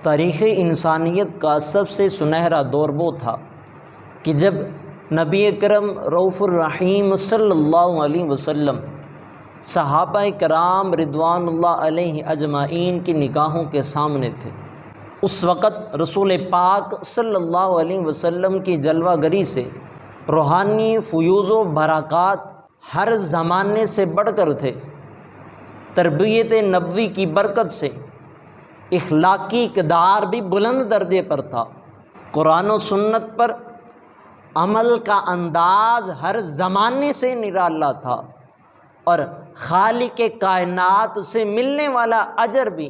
تاریخ انسانیت کا سب سے سنہرا دور وہ تھا کہ جب نبی اکرم رؤوف الرحیم صلی اللہ علیہ وسلم صحابہ کرام رضوان اللہ علیہ اجمعین کی نگاہوں کے سامنے تھے۔ اس وقت رسول پاک صلی اللہ علیہ وسلم کی جلوہ گری سے روحانی فیوز و برکات ہر زمانے سے بڑھ کر تھے۔ تربیت نبوی کی برکت سے اخلاقی اقدار بھی بلند درجے پر تھا۔ قرآن و سنت پر عمل کا انداز ہر زمانے سے نرالا تھا، اور خالق کائنات سے ملنے والا اجر بھی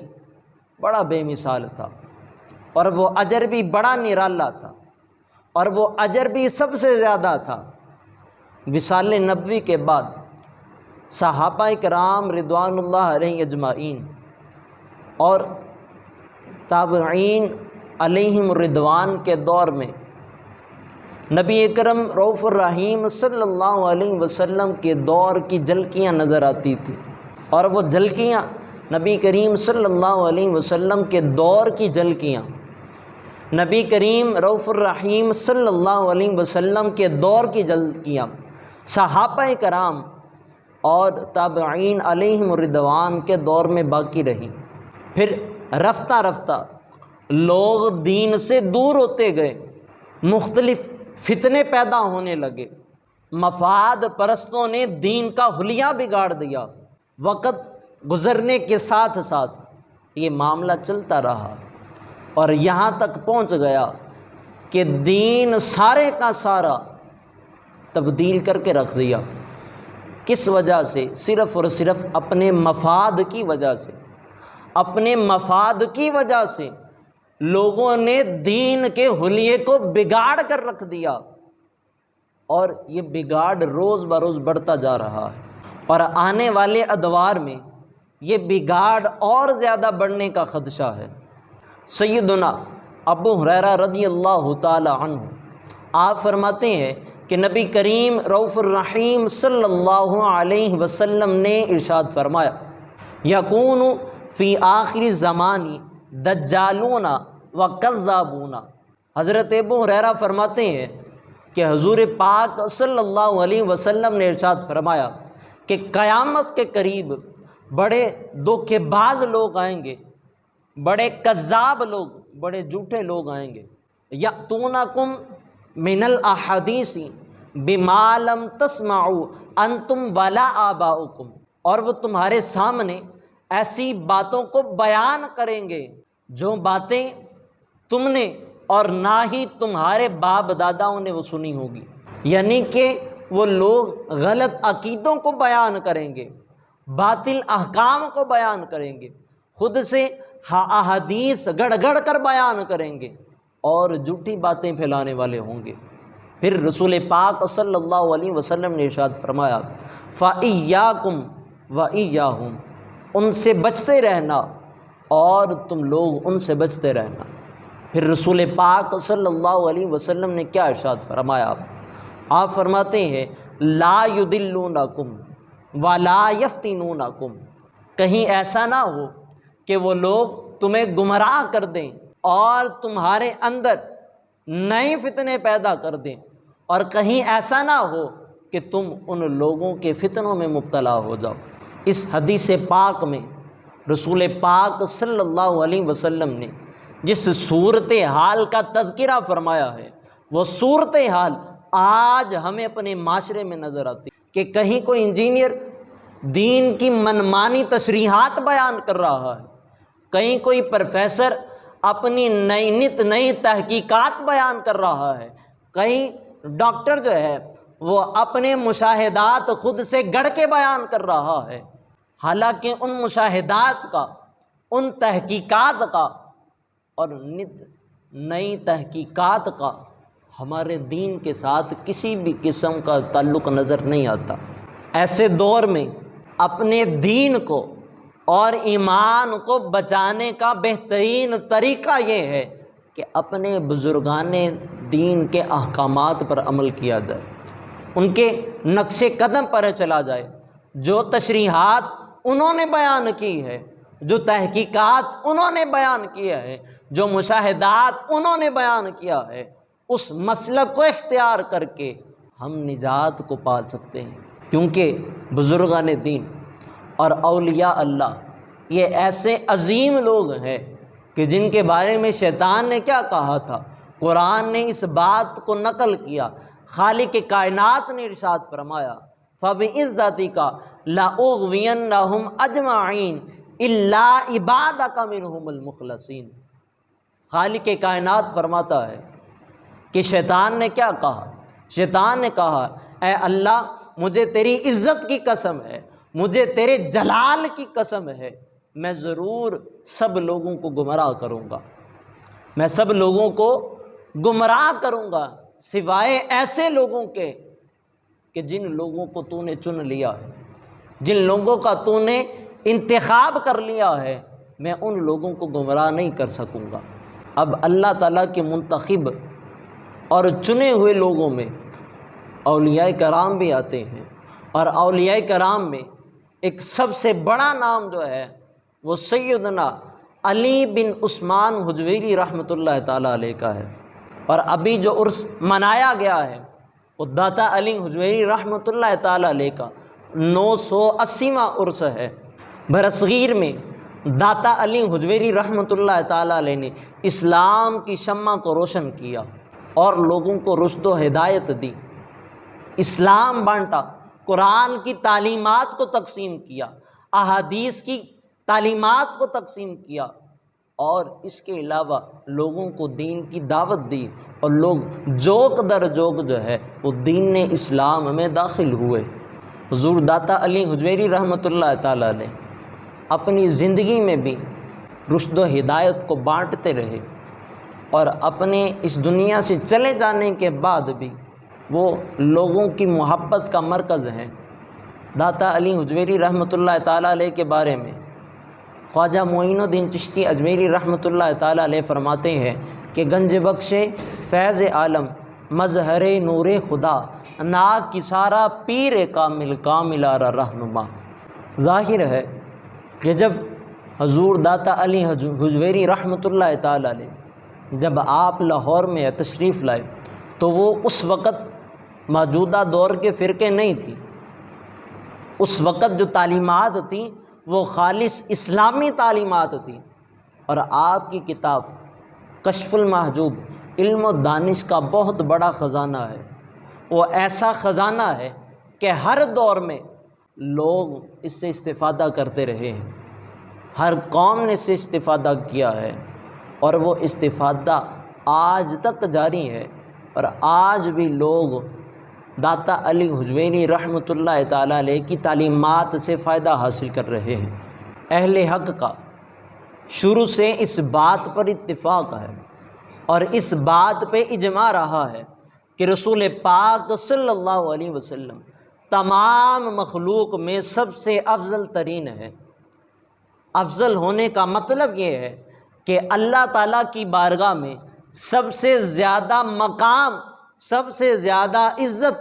بڑا بے مثال تھا، اور وہ اجر بھی بڑا نرالا تھا، اور وہ اجر بھی سب سے زیادہ تھا۔ وصال نبوی کے بعد صحابہ کرام رضوان اللہ علیہ اجمعین اور تابعین علیہم الرضوان کے دور میں نبی اکرم رؤوف الرحیم صلی اللہ علیہ وسلم کے دور کی جھلکیاں نظر آتی تھی، اور وہ جھلکیاں نبی کریم صلی اللہ علیہ وسلم کے دور کی جھلکیاں نبی کریم رؤوف الرحیم صلی اللہ علیہ وسلم کے دور کی جھلکیاں صحابہ کرام اور تابعین علیہم الرضوان کے دور میں باقی رہی۔ پھر رفتہ رفتہ لوگ دین سے دور ہوتے گئے، مختلف فتنے پیدا ہونے لگے، مفاد پرستوں نے دین کا حلیہ بگاڑ دیا۔ وقت گزرنے کے ساتھ ساتھ یہ معاملہ چلتا رہا، اور یہاں تک پہنچ گیا کہ دین سارے کا سارا تبدیل کر کے رکھ دیا۔ کس وجہ سے؟ صرف اور صرف اپنے مفاد کی وجہ سے۔ اپنے مفاد کی وجہ سے لوگوں نے دین کے حلیے کو بگاڑ کر رکھ دیا، اور یہ بگاڑ روز بروز بڑھتا جا رہا ہے، اور آنے والے ادوار میں یہ بگاڑ اور زیادہ بڑھنے کا خدشہ ہے۔ سیدنا ابو ہریرہ رضی اللہ تعالی عنہ آپ فرماتے ہیں کہ نبی کریم رؤوف الرحیم صلی اللہ علیہ وسلم نے ارشاد فرمایا، یکون فی آخر زمان دجالون و کذابون۔ حضرت ابو ہریرہ فرماتے ہیں کہ حضور پاک صلی اللہ علیہ وسلم نے ارشاد فرمایا کہ قیامت کے قریب بڑے دھوکے باز لوگ آئیں گے، بڑے کذاب لوگ، بڑے جھوٹے لوگ آئیں گے۔ یأتونکم من الاحادیث بما لم تسمعوا انتم ولا آباؤکم، اور وہ تمہارے سامنے ایسی باتوں کو بیان کریں گے جو باتیں تم نے اور نہ ہی تمہارے باپ داداؤں نے وہ سنی ہوگی۔ یعنی کہ وہ لوگ غلط عقیدوں کو بیان کریں گے، باطل احکام کو بیان کریں گے، خود سے احادیث گڑ گڑ کر بیان کریں گے، اور جھوٹی باتیں پھیلانے والے ہوں گے۔ پھر رسول پاک صلی اللہ علیہ وسلم نے ارشاد فرمایا، فَإِيَّاكُمْ وَإِيَّاهُمْ، ان سے بچتے رہنا اور تم لوگ ان سے بچتے رہنا۔ پھر رسول پاک صلی اللہ علیہ وسلم نے کیا ارشاد فرمایا؟ آپ فرماتے ہیں، لا یضلونکم ولا یفتنونکم، کہیں ایسا نہ ہو کہ وہ لوگ تمہیں گمراہ کر دیں اور تمہارے اندر نئے فتنے پیدا کر دیں، اور کہیں ایسا نہ ہو کہ تم ان لوگوں کے فتنوں میں مبتلا ہو جاؤ۔ اس حدیث پاک میں رسول پاک صلی اللہ علیہ وسلم نے جس صورتحال کا تذکرہ فرمایا ہے، وہ صورتحال آج ہمیں اپنے معاشرے میں نظر آتی ہے کہ کہیں کوئی انجینئر دین کی منمانی تشریحات بیان کر رہا ہے، کہیں کوئی پروفیسر اپنی نئی تحقیقات بیان کر رہا ہے، کہیں ڈاکٹر جو ہے وہ اپنے مشاہدات خود سے گڑھ کے بیان کر رہا ہے، حالانکہ ان مشاہدات کا، ان تحقیقات کا اور نئی تحقیقات کا ہمارے دین کے ساتھ کسی بھی قسم کا تعلق نظر نہیں آتا۔ ایسے دور میں اپنے دین کو اور ایمان کو بچانے کا بہترین طریقہ یہ ہے کہ اپنے بزرگان دین کے احکامات پر عمل کیا جائے، ان کے نقش قدم پر چلا جائے، جو تشریحات انہوں نے بیان کی ہے جو تحقیقات انہوں نے بیان کیا ہے، جو مشاہدات انہوں نے بیان کیا ہے، اس مسلک کو اختیار کر کے ہم نجات کو پا سکتے ہیں۔ کیونکہ بزرگان دین اور اولیاء اللہ یہ ایسے عظیم لوگ ہیں کہ جن کے بارے میں شیطان نے کیا کہا تھا، قرآن نے اس بات کو نقل کیا۔ خالق کائنات نے ارشاد فرمایا فَبِعِزَّتِكَ لَأُغْوِيَنَّهُمْ أَجْمَعِينَ إِلَّا عِبَادَكَ مِنْهُمُ الْمُخْلَصِينَ۔ خالق کائنات فرماتا ہے کہ شیطان نے کیا کہا؟ شیطان نے کہا اے اللہ مجھے تیری عزت کی قسم ہے، مجھے تیرے جلال کی قسم ہے، میں ضرور سب لوگوں کو گمراہ کروں گا، میں سب لوگوں کو گمراہ کروں گا سوائے ایسے لوگوں کے کہ جن لوگوں کو تو نے چن لیا ہے، جن لوگوں کا تو نے انتخاب کر لیا ہے، میں ان لوگوں کو گمراہ نہیں کر سکوں گا۔ اب اللہ تعالیٰ کے منتخب اور چنے ہوئے لوگوں میں اولیاء کرام بھی آتے ہیں، اور اولیاء کرام میں ایک سب سے بڑا نام جو ہے وہ سیدنا علی بن عثمان حجویری رحمۃ اللہ تعالیٰ علیہ کا ہے۔ اور ابھی جو عرس منایا گیا ہے وہ داتا علی حجویری رحمۃ اللہ تعالیٰ علیہ کا 980واں عرس ہے۔ برصغیر میں داتا علی حجویری رحمۃ اللہ تعالیٰ علیہ نے اسلام کی شمع کو روشن کیا اور لوگوں کو رشد و ہدایت دی، اسلام بانٹا، قرآن کی تعلیمات کو تقسیم کیا، احادیث کی تعلیمات کو تقسیم کیا، اور اس کے علاوہ لوگوں کو دین کی دعوت دی، اور لوگ جوک در جوک جو ہے وہ دین اسلام میں داخل ہوئے۔ حضور داتا علی حجویری رحمۃ اللہ تعالیٰ علیہ اپنی زندگی میں بھی رشد و ہدایت کو بانٹتے رہے، اور اپنے اس دنیا سے چلے جانے کے بعد بھی وہ لوگوں کی محبت کا مرکز ہیں۔ داتا علی حجویری رحمۃ اللہ تعالیٰ علیہ کے بارے میں خواجہ معین الدین چشتی اجمیری رحمۃ اللہ تعالیٰ علیہ فرماتے ہیں کہ گنج بخش فیض عالم مظہر نور خدا نا کسارا پیر کامل کاملارا رہنما۔ ظاہر ہے کہ جب حضور داتا علی حجویری رحمۃ اللہ تعالیٰ علیہ جب آپ لاہور میں تشریف لائے تو وہ اس وقت موجودہ دور کے فرقے نہیں تھی، اس وقت جو تعلیمات تھیں وہ خالص اسلامی تعلیمات تھیں، اور آپ کی کتاب کشف المحجوب علم و دانش کا بہت بڑا خزانہ ہے۔ وہ ایسا خزانہ ہے کہ ہر دور میں لوگ اس سے استفادہ کرتے رہے ہیں، ہر قوم نے اس سے استفادہ کیا ہے، اور وہ استفادہ آج تک جاری ہے، اور آج بھی لوگ داتا علی حجویری رحمۃ اللہ تعالیٰ علیہ کی تعلیمات سے فائدہ حاصل کر رہے ہیں۔ اہل حق کا شروع سے اس بات پر اتفاق ہے اور اس بات پہ اجماع رہا ہے کہ رسول پاک صلی اللہ علیہ وسلم تمام مخلوق میں سب سے افضل ترین ہے۔ افضل ہونے کا مطلب یہ ہے کہ اللہ تعالیٰ کی بارگاہ میں سب سے زیادہ مقام، سب سے زیادہ عزت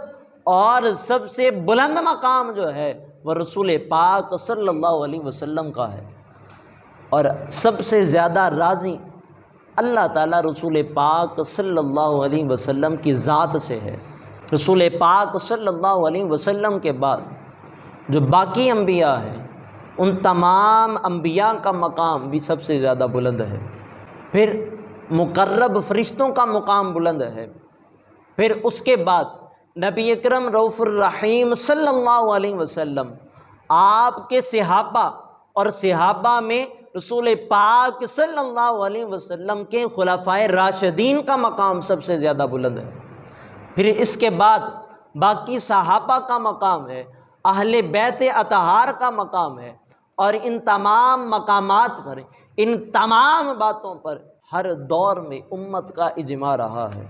اور سب سے بلند مقام جو ہے وہ رسول پاک صلی اللہ علیہ وسلم کا ہے، اور سب سے زیادہ راضی اللہ تعالیٰ رسول پاک صلی اللہ علیہ وسلم کی ذات سے ہے۔ رسول پاک صلی اللہ علیہ وسلم کے بعد جو باقی انبیاء ہیں ان تمام انبیاء کا مقام بھی سب سے زیادہ بلند ہے، پھر مقرب فرشتوں کا مقام بلند ہے، پھر اس کے بعد نبی اکرم رؤوف الرحیم صلی اللہ علیہ وسلم، آپ کے صحابہ، اور صحابہ میں رسول پاک صلی اللہ علیہ وسلم کے خلفائے راشدین کا مقام سب سے زیادہ بلند ہے، پھر اس کے بعد باقی صحابہ کا مقام ہے، اہل بیت اطہار کا مقام ہے، اور ان تمام مقامات پر، ان تمام باتوں پر ہر دور میں امت کا اجماع رہا ہے،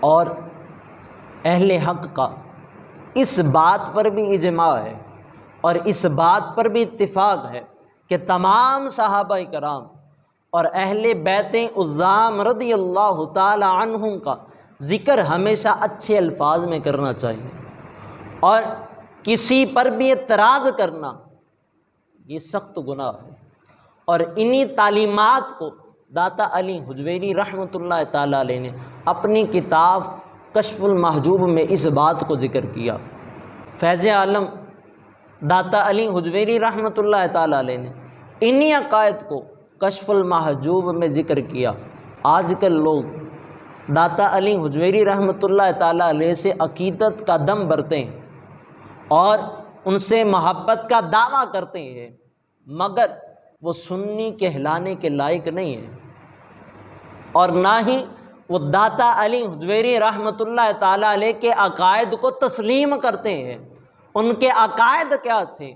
اور اہل حق کا اس بات پر بھی اجماع ہے اور اس بات پر بھی اتفاق ہے کہ تمام صحابہ کرام اور اہل بیت عظام رضی اللہ تعالی عنہم کا ذکر ہمیشہ اچھے الفاظ میں کرنا چاہیے، اور کسی پر بھی اعتراض کرنا یہ سخت گناہ ہے، اور انہی تعلیمات کو داتا علی حجویری رحمۃ اللہ تعالیٰ علیہ نے اپنی کتاب کشف المحجوب میں اس بات کو ذکر کیا۔ فیض عالم داتا علی حجویری رحمۃ اللہ تعالیٰ علیہ نے انہی عقائد کو کشف المحجوب میں ذکر کیا۔ آج کل لوگ داتا علی حجویری رحمۃ اللہ تعالیٰ علیہ سے عقیدت کا دم بھرتے ہیں اور ان سے محبت کا دعویٰ کرتے ہیں، مگر وہ سنی کہلانے کے لائق نہیں ہیں، اور نہ ہی وہ داتا علی حجویری رحمۃ اللہ تعالیٰ علیہ کے عقائد کو تسلیم کرتے ہیں۔ ان کے عقائد کیا تھے؟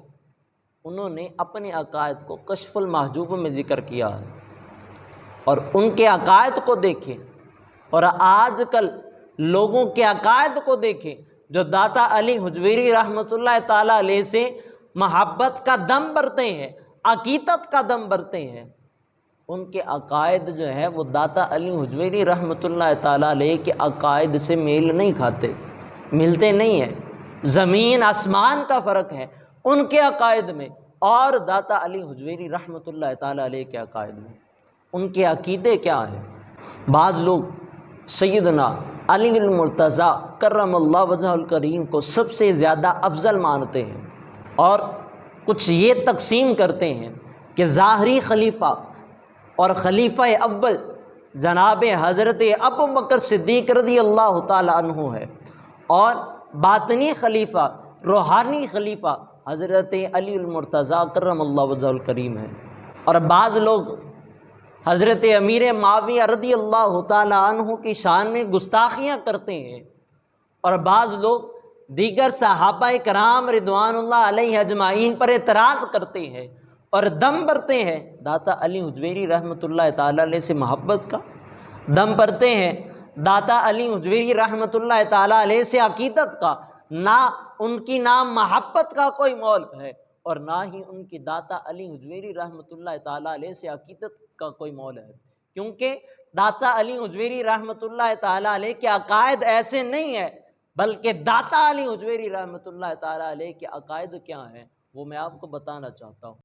انہوں نے اپنے عقائد کو کشف المحجوب میں ذکر کیا ہے، اور ان کے عقائد کو دیکھیں اور آج کل لوگوں کے عقائد کو دیکھیں جو داتا علی حجویری رحمۃ اللہ تعالیٰ علیہ سے محبت کا دم بھرتے ہیں، عقیدت کا دم بھرتے ہیں، ان کے عقائد جو ہے وہ داتا علی حجویری رحمۃ اللہ تعالیٰ علیہ کے عقائد سے میل نہیں کھاتے، ملتے نہیں ہیں۔ زمین آسمان کا فرق ہے ان کے عقائد میں اور داتا علی حجویری رحمۃ اللہ تعالیٰ علیہ کے عقائد میں۔ ان کے عقیدے کیا ہیں؟ بعض لوگ سیدنا علی المرتضیٰ کرم اللہ وجہ الکریم کو سب سے زیادہ افضل مانتے ہیں، اور کچھ یہ تقسیم کرتے ہیں کہ ظاہری خلیفہ اور خلیفہ اول جناب حضرت ابو بکر صدیق رضی اللہ تعالی عنہ ہے، اور باطنی خلیفہ روحانی خلیفہ حضرت علی المرتضیٰ کرم اللہ وجہ الکریم ہے۔ اور بعض لوگ حضرت امیر معاویہ رضی اللہ تعالی عنہ کی شان میں گستاخیاں کرتے ہیں، اور بعض لوگ دیگر صحابہ کرام رضوان اللہ علیہ اجمعین پر اعتراض کرتے ہیں اور دم بھرتے ہیں داتا علی حجویری رحمۃ اللہ تعالی علیہ سے محبت کا، دم بھرتے ہیں داتا علی حجویری رحمۃ اللہ تعالی علیہ سے عقیدت کا۔ نہ ان کی نام محبت کا کوئی مول ہے، اور نہ ہی ان کی داتا علی حجویری رحمۃ اللہ تعالی علیہ سے عقیدت کا کوئی مول ہے، کیونکہ داتا علی حجویری رحمۃ اللہ تعالی علیہ کے عقائد ایسے نہیں ہیں، بلکہ داتا علی حجویری رحمۃ اللہ تعالی علیہ کے عقائد کیا ہیں وہ میں آپ کو بتانا چاہتا ہوں۔